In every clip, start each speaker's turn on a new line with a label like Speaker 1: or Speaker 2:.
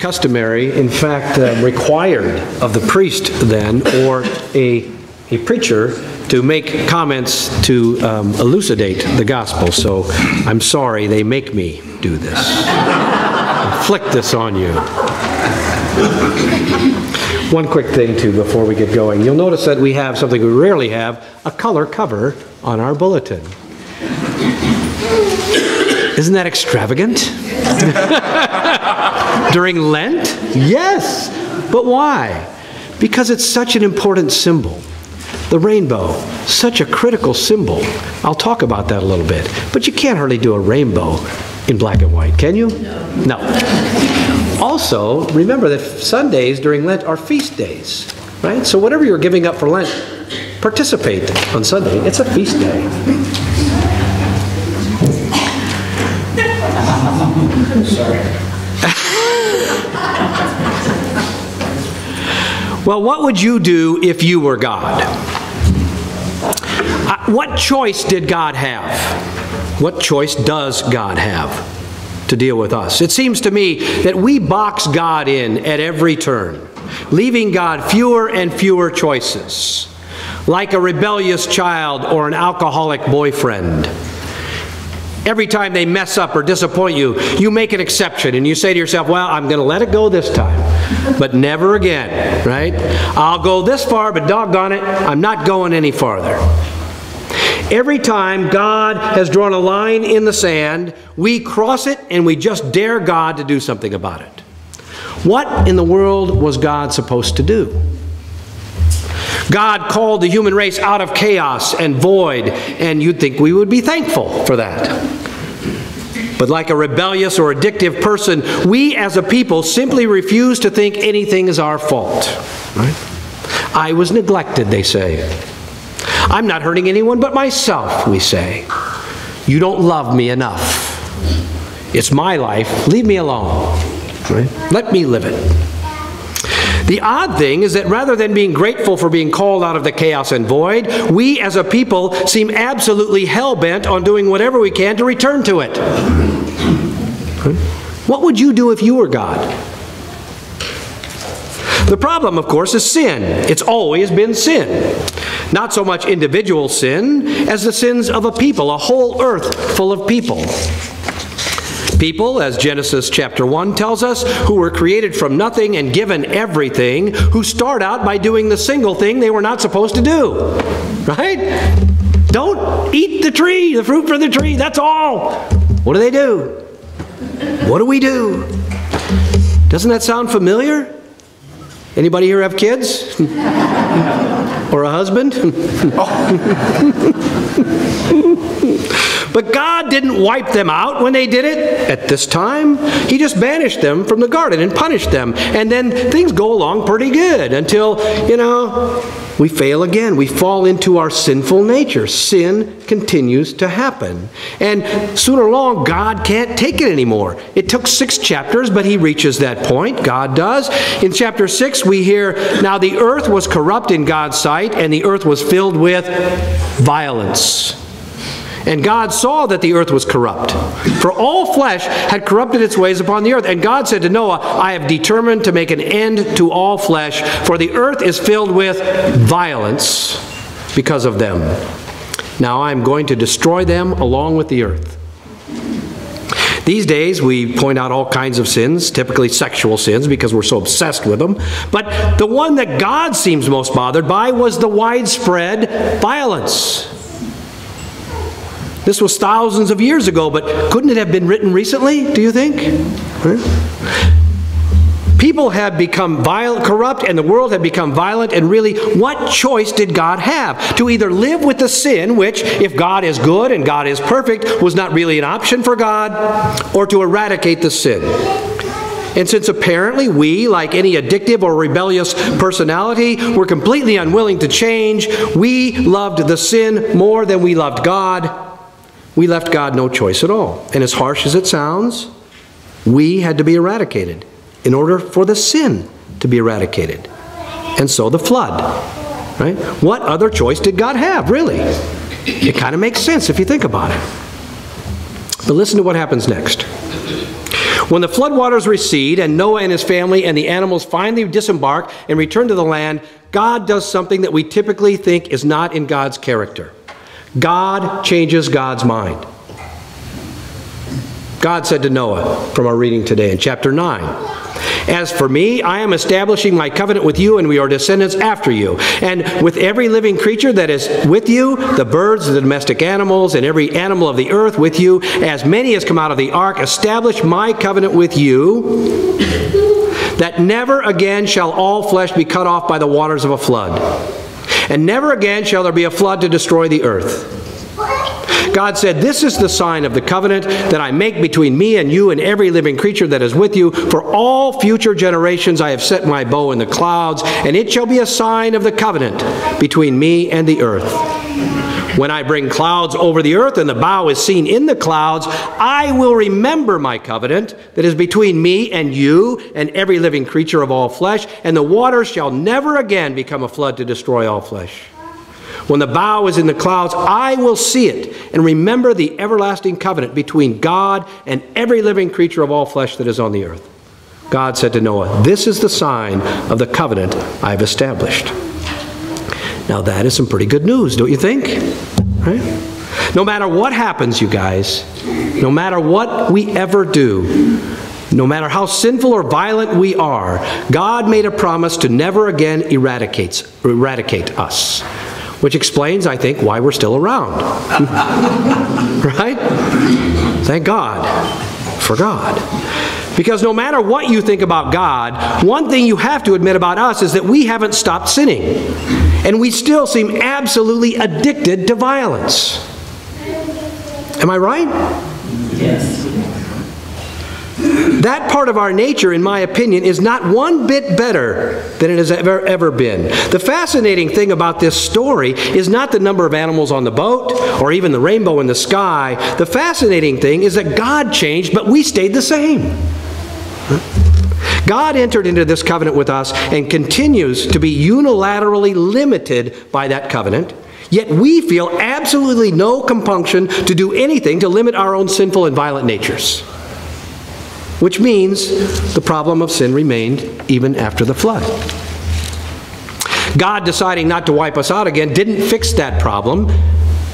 Speaker 1: customary, in fact required of the priest then, or a preacher, to make comments to elucidate the gospel. So I'm sorry they make me do this. Inflict this on you. One quick thing too before we get going. You'll notice that we have something we rarely have, a color cover on our bulletin. Isn't that extravagant? During Lent? Yes. But why? Because it's such an important symbol. The rainbow, such a critical symbol. I'll talk about that a little bit. But you can't hardly do a rainbow in black and white, can you? No. Also, remember that Sundays during Lent are feast days, right? So whatever you're giving up for Lent, participate on Sunday. It's a feast day. Sorry. Well, what would you do if you were God? What choice did God have? What choice does God have to deal with us? It seems to me that we box God in at every turn, leaving God fewer and fewer choices, like a rebellious child or an alcoholic boyfriend. Every time they mess up or disappoint you, you make an exception and you say to yourself, well, I'm going to let it go this time, but never again, right? I'll go this far, but doggone it, I'm not going any farther. Every time God has drawn a line in the sand, we cross it and we just dare God to do something about it. What in the world was God supposed to do? God called the human race out of chaos and void, and you'd think we would be thankful for that. But like a rebellious or addictive person, we as a people simply refuse to think anything is our fault. Right? I was neglected, they say. I'm not hurting anyone but myself, we say. You don't love me enough. It's my life. Leave me alone. Right? Let me live it. The odd thing is that rather than being grateful for being called out of the chaos and void, we as a people seem absolutely hell-bent on doing whatever we can to return to it. What would you do if you were God? The problem, of course, is sin. It's always been sin. Not so much individual sin as the sins of a people, a whole earth full of people. People, as Genesis chapter 1 tells us, who were created from nothing and given everything, who start out by doing the single thing they were not supposed to do. Right? Don't eat the tree, the fruit from the tree, that's all. What do they do? What do we do? Doesn't that sound familiar? Anybody here have kids? Or a husband? But God didn't wipe them out when they did it at this time. He just banished them from the garden and punished them. And then things go along pretty good until, we fail again. We fall into our sinful nature. Sin continues to happen. And sooner or long, God can't take it anymore. It took 6 chapters, but he reaches that point. God does. In chapter 6, we hear, now the earth was corrupt in God's sight, and the earth was filled with violence. And God saw that the earth was corrupt, for all flesh had corrupted its ways upon the earth. And God said to Noah, I have determined to make an end to all flesh, for the earth is filled with violence because of them. Now I am going to destroy them along with the earth. These days we point out all kinds of sins, typically sexual sins, because we're so obsessed with them. But the one that God seems most bothered by was the widespread violence. This was thousands of years ago, but couldn't it have been written recently, do you think? People have become violent, corrupt, and the world had become violent, and really, what choice did God have? To either live with the sin, which, if God is good and God is perfect, was not really an option for God, or to eradicate the sin. And since apparently we, like any addictive or rebellious personality, were completely unwilling to change, we loved the sin more than we loved God. We left God no choice at all. And as harsh as it sounds, we had to be eradicated in order for the sin to be eradicated. And so the flood, right? What other choice did God have, really? It kind of makes sense if you think about it. But listen to what happens next. When the floodwaters recede and Noah and his family and the animals finally disembark and return to the land, God does something that we typically think is not in God's character. God changes God's mind. God said to Noah, from our reading today in chapter 9, "As for me, I am establishing my covenant with you and your descendants after you, and with every living creature that is with you, the birds, the domestic animals, and every animal of the earth with you, as many as come out of the ark, establish my covenant with you, that never again shall all flesh be cut off by the waters of a flood, and never again shall there be a flood to destroy the earth." God said, "This is the sign of the covenant that I make between me and you and every living creature that is with you. For all future generations I have set my bow in the clouds, and it shall be a sign of the covenant between me and the earth. When I bring clouds over the earth and the bow is seen in the clouds, I will remember my covenant that is between me and you and every living creature of all flesh, and the waters shall never again become a flood to destroy all flesh. When the bow is in the clouds, I will see it and remember the everlasting covenant between God and every living creature of all flesh that is on the earth." God said to Noah, "This is the sign of the covenant I have established." Now that is some pretty good news, don't you think? Right? No matter what happens, you guys, no matter what we ever do, no matter how sinful or violent we are, God made a promise to never again eradicate us. Which explains, I think, why we're still around. Right? Thank God for God. Because no matter what you think about God, one thing you have to admit about us is that we haven't stopped sinning. And we still seem absolutely addicted to violence. Am I right?
Speaker 2: Yes.
Speaker 1: That part of our nature, in my opinion, is not one bit better than it has ever been. The fascinating thing about this story is not the number of animals on the boat or even the rainbow in the sky. The fascinating thing is that God changed, but we stayed the same. God entered into this covenant with us and continues to be unilaterally limited by that covenant, yet we feel absolutely no compunction to do anything to limit our own sinful and violent natures. Which means the problem of sin remained even after the flood. God deciding not to wipe us out again didn't fix that problem,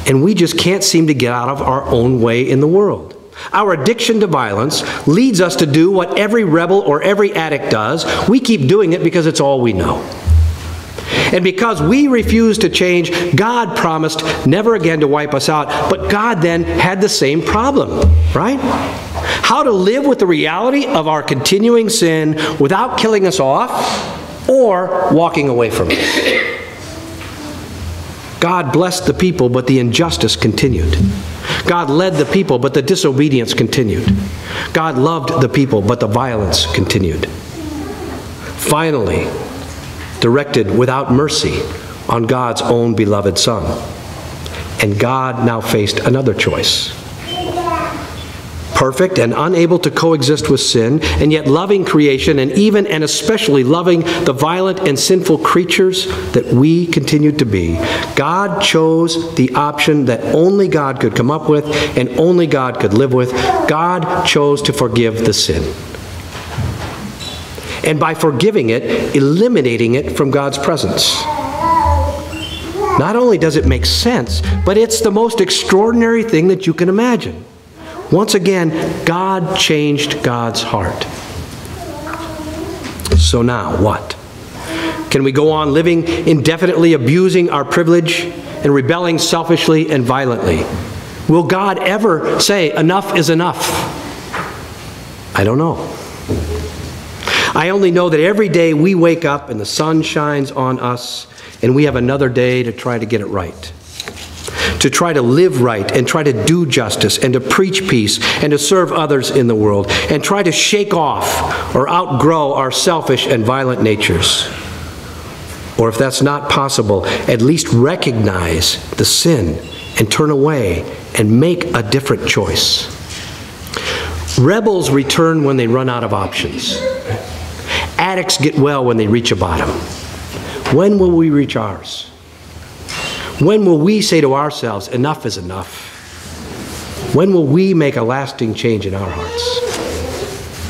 Speaker 1: and we just can't seem to get out of our own way in the world. Our addiction to violence leads us to do what every rebel or every addict does. We keep doing it because it's all we know. And because we refuse to change, God promised never again to wipe us out, but God then had the same problem, right? How to live with the reality of our continuing sin without killing us off or walking away from it. God blessed the people, but the injustice continued. God led the people, but the disobedience continued. God loved the people, but the violence continued. Finally, directed without mercy on God's own beloved Son. And God now faced another choice. Perfect and unable to coexist with sin, and yet loving creation, and even and especially loving the violent and sinful creatures that we continued to be, God chose the option that only God could come up with and only God could live with. God chose to forgive the sin. And by forgiving it, eliminating it from God's presence. Not only does it make sense, but it's the most extraordinary thing that you can imagine. Once again, God changed God's heart. So now, what? Can we go on living indefinitely, abusing our privilege and rebelling selfishly and violently? Will God ever say, enough is enough? I don't know. I only know that every day we wake up and the sun shines on us and we have another day to try to get it right. To try to live right and try to do justice and to preach peace and to serve others in the world and try to shake off or outgrow our selfish and violent natures. Or if that's not possible, at least recognize the sin and turn away and make a different choice. Rebels return when they run out of options. Addicts get well when they reach a bottom. When will we reach ours? When will we say to ourselves, enough is enough? When will we make a lasting change in our hearts?